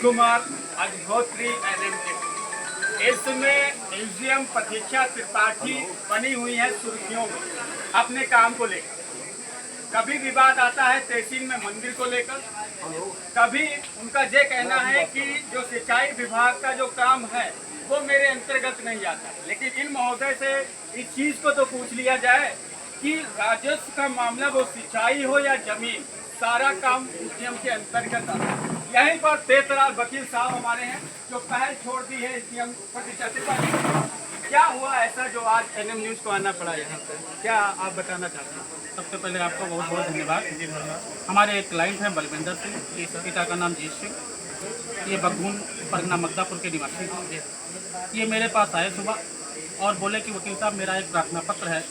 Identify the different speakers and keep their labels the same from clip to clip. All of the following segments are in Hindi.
Speaker 1: कुमार अग्निहोत्री एनएमटी। इसमें म्यूजियम प्रतीक्षा त्रिपाठी बनी हुई है सुर्खियों में अपने काम को लेकर। कभी विवाद आता है तहसील में मंदिर को लेकर, कभी उनका ये कहना है कि जो सिंचाई विभाग का जो काम है वो मेरे अंतर्गत नहीं आता। लेकिन इन महोदय से इस चीज़ को तो पूछ लिया जाए कि राजस्व का मामला वो सिंचाई हो या जमीन, सारा काम म्यूजियम के अंतर्गत आता है। यहीं पर तेतरार वकील साहब हमारे हैं जो पहल छोड़ दी है म्यूजियम प्रतिष्ठा। क्या हुआ ऐसा जो आज एनएम न्यूज़ को आना पड़ा यहाँ पर, क्या आप बताना चाहते हैं?
Speaker 2: सबसे पहले आपका बहुत बहुत धन्यवाद। हमारे एक क्लाइंट हैं बलविंदर सिंह, इस पिता का नाम जीत सिंह, ये बगून परगना मगदापुर के निवासी हैं। ये मेरे पास आए सुबह और बोले कि वकील साहब मेरा एक प्रार्थना पत्र है,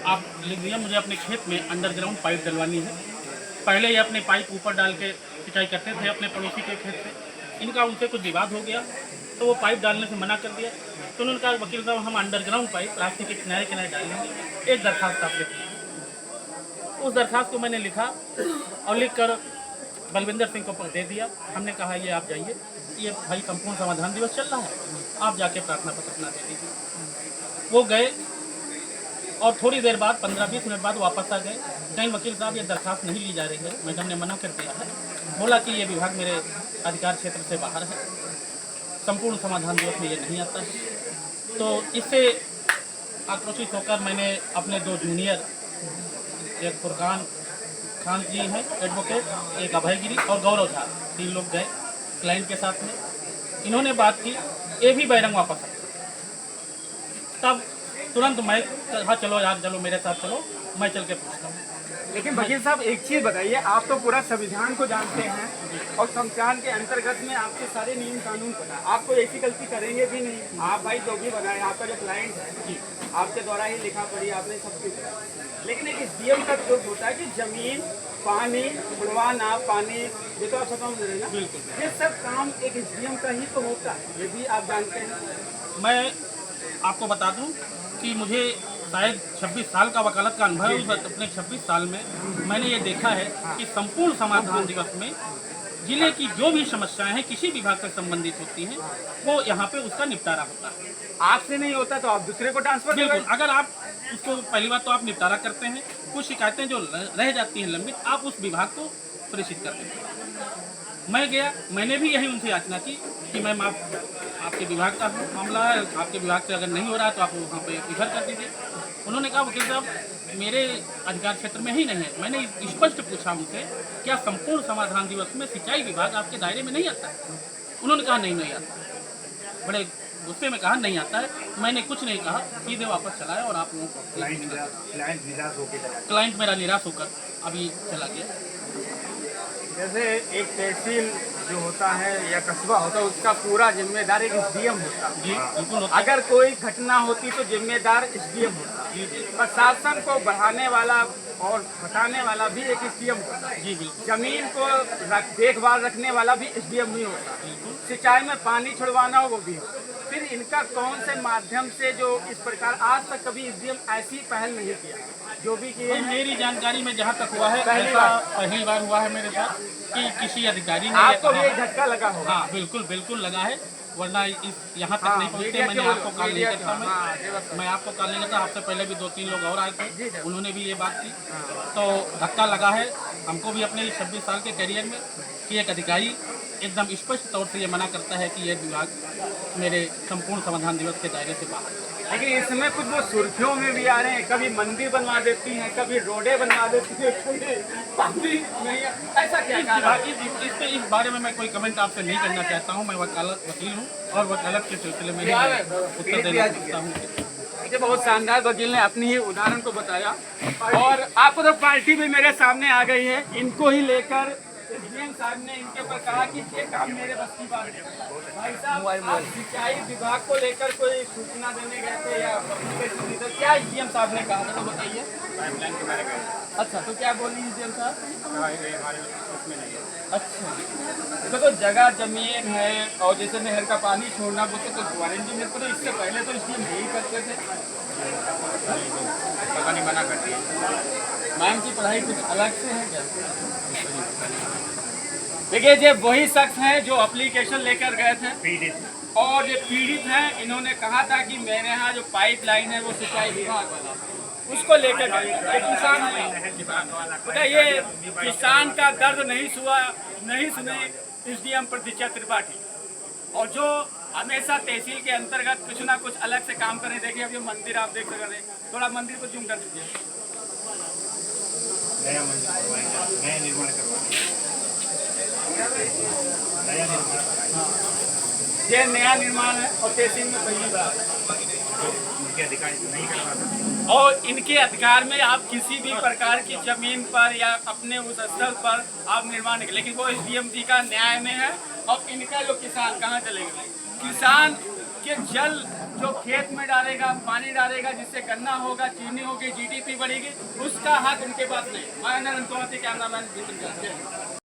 Speaker 2: आप लिख दिए, मुझे अपने खेत में अंडरग्राउंड पाइप डलवानी है। पहले ये अपने पाइप ऊपर डाल के सिंचाई करते थे अपने पड़ोसी के खेत से। इनका उनसे कुछ विवाद हो गया तो वो पाइप डालने से मना कर दिया। तो उन्होंने कहा वकील साहब हम अंडरग्राउंड पाइप रास्ते के किनारे किनारे डालेंगे, एक दरखास्त आप लिखिए। उस दरखास्त को मैंने लिखा और लिख कर बलविंदर सिंह को दे दिया। हमने कहा ये आप जाइए, ये भाई संपूर्ण समाधान दिवस चल रहा है, आप जाके प्रार्थना पत्र अपना दे दीजिए। वो गए और थोड़ी देर बाद 15-20 मिनट बाद वापस आ गए। नहीं वकील साहब ये दरखास्त नहीं ली जा रही है, मैडम ने मना कर दिया है, बोला कि ये विभाग मेरे अधिकार क्षेत्र से बाहर है, संपूर्ण समाधान दिवस में ये नहीं आता है। तो इससे आक्रोशित होकर मैंने अपने 2 जूनियर, एक फुरकान खान जी हैं एडवोकेट, एक अभयगिरी और गौरव झा, 3 लोग गए क्लाइंट के साथ में। इन्होंने बात की, ये भी बैरंग वापस आए। तब तुरंत मैं कहा चलो यार चलो मेरे साथ चलो, मैं चल के पूछता हूँ।
Speaker 1: लेकिन वकील साहब एक चीज़ बताइए, आप तो पूरा संविधान को जानते हैं और संविधान के अंतर्गत में आपके सारे नियम कानून पता है, आप कोई ऐसी गलती करेंगे भी नहीं। आप भाई जो भी बनाए, आपका जो क्लाइंट है जी, आपके द्वारा ही लिखा पढ़ी, आपने सब कुछ। लेकिन एक डीएम का जो होता है कि जमीन, पानी, बुढ़वाना, पानी, ये तो आप सब समझ रहे हैं ना।
Speaker 2: बिल्कुल,
Speaker 1: ये सब काम एक डीएम का ही तो होता है, ये भी आप जानते हैं।
Speaker 2: मैं आपको बता दूं कि मुझे शायद 26 साल का वकालत का अनुभव है। अपने 26 साल में मैंने ये देखा है कि संपूर्ण समाधान दिवस में जिले की जो भी समस्याएं हैं किसी विभाग से संबंधित होती हैं वो यहाँ पे उसका निपटारा होता है।
Speaker 1: आपसे नहीं होता तो आप दूसरे को ट्रांसफर
Speaker 2: बिल्कुल, अगर आप उसको पहली बार तो आप निपटारा करते हैं, कुछ शिकायतें जो रह जाती हैं लंबित, आप उस विभाग को प्रेषित करते हैं। मैं गया, मैंने भी यही उनसे याचना की कि मैम आपके विभाग का मामला है, आपके विभाग से अगर नहीं हो रहा है तो आप वहाँ पे रिफर कर दीजिए। उन्होंने कहा वकील साहब मेरे अधिकार क्षेत्र में ही नहीं है। मैंने स्पष्ट पूछा उनसे क्या संपूर्ण समाधान दिवस में सिंचाई विभाग आपके दायरे में नहीं आता है? उन्होंने कहा नहीं आता। बड़े गुस्से में कहा नहीं आता है। मैंने कुछ नहीं कहा, सीधे वापस चलाया और आप लोगों को क्लाइंट मेरा निराश होकर अभी चला गया।
Speaker 1: जैसे एक तहसील जो होता है या कस्बा होता है उसका पूरा जिम्मेदार एक एसडीएम होता है।
Speaker 2: जी बिल्कुल होता है।
Speaker 1: अगर कोई घटना होती तो जिम्मेदार एसडीएम होता है। प्रशासन को बढ़ाने वाला और हटाने वाला भी एक एसडीएम होता है।
Speaker 2: जी बिल्कुल।
Speaker 1: जमीन को देखभाल रखने वाला भी एसडीएम ही होता है। सिंचाई में पानी छुड़वाना हो वो भी हो। फिर इनका कौन से माध्यम से जो इस प्रकार आज तक कभी एसडीएम ऐसी पहल नहीं किया, जो भी किए हैं?
Speaker 2: मेरी जानकारी में जहाँ तक हुआ है पहली बार हुआ है मेरे साथ कि किसी अधिकारी ने
Speaker 1: आपको भी एक झटका लगा होगा।
Speaker 2: हाँ बिल्कुल लगा है, वरना इस यहाँ तक नहीं पहुँचते। मैंने आपको कॉल नहीं करता, मैं आपको कॉल नहीं करता। आपसे पहले भी 2-3 लोग और आए थे, उन्होंने भी ये बात की, तो धक्का लगा है हमको भी अपने 26 साल के करियर में कि एक अधिकारी एकदम स्पष्ट तौर से ये मना करता है कि यह विभाग मेरे संपूर्ण समाधान दिवस के दायरे से बाहर है।
Speaker 1: लेकिन इस समय कुछ वो सुर्खियों में भी आ रहे हैं, कभी मंदिर बनवा देती हैं, कभी रोडें बनवा देती हैं, कभी नहीं। ऐसा क्या
Speaker 2: इस बारे में मैं कोई कमेंट आपसे नहीं करना चाहता हूँ। मैं वकील हूँ और वकालत के सिलसिले में ही उत्तर देना चाहता हूँ।
Speaker 1: देखिए बहुत शानदार वकील ने अपनी ही उदाहरण को बताया और आपको तो पार्टी भी मेरे सामने आ गई है। इनको ही लेकर एसडीएम साहब ने इनके ऊपर कहा कि ये काम मेरे बस की बात है। भाई साहब आप सिंचाई विभाग को लेकर कोई सूचना देने गए थे या तो क्या एसडीएम साहब ने कहा था, तो बताइए।
Speaker 3: पाइपलाइन के बारे में।
Speaker 1: अच्छा, तो क्या बोली एसडीएम साहब?
Speaker 3: हमारे उसमें नहीं है।
Speaker 1: अच्छा, तो जगह जमीन है और जैसे नहर का पानी छोड़ना वो तो वारंटी में, तो इससे पहले तो एसडीएम यही करते थे।
Speaker 3: पता नहीं मना करती है।
Speaker 1: मैम की पढ़ाई कुछ अलग से है क्या? देखिए ये वही शख्स हैं जो एप्लीकेशन लेकर गए थे
Speaker 3: पीड़ित
Speaker 1: और ये पीड़ित हैं। इन्होंने कहा था कि मेरे यहाँ जो पाइपलाइन है वो सिंचाई विभाग वाला उसको लेकर गए। ये किसान है, बताइए किसान का दर्द नहीं सुने एसडीएम प्रतीक्षा त्रिपाठी, और जो हमेशा तहसील के अंतर्गत कुछ ना कुछ अलग से काम करें। देखिए अब ये मंदिर आप देख सकते हैं, थोड़ा मंदिर को जूम कर दीजिए।
Speaker 3: नया मंदिर करवाएंगे, नया निर्माण करवाएंगे, नया निर्माण कराएंगे।
Speaker 1: ये नया निर्माण है और तहसील में पहली बार
Speaker 3: उनके अधिकारी से नहीं करवा सकते।
Speaker 1: और इनके अधिकार में आप किसी भी प्रकार की जमीन पर या अपने उस स्थल पर आप निर्माण नहीं, लेकिन वो एसडीएम जी का न्याय में है। और इनका जो किसान कहाँ चलेगा? किसान के जल जो खेत में डालेगा, पानी डालेगा, जिससे गन्ना होगा, चीनी होगी, जीडीपी बढ़ेगी, उसका हक उनके पास नहीं। मैं नरेंद्र कैमरामैन।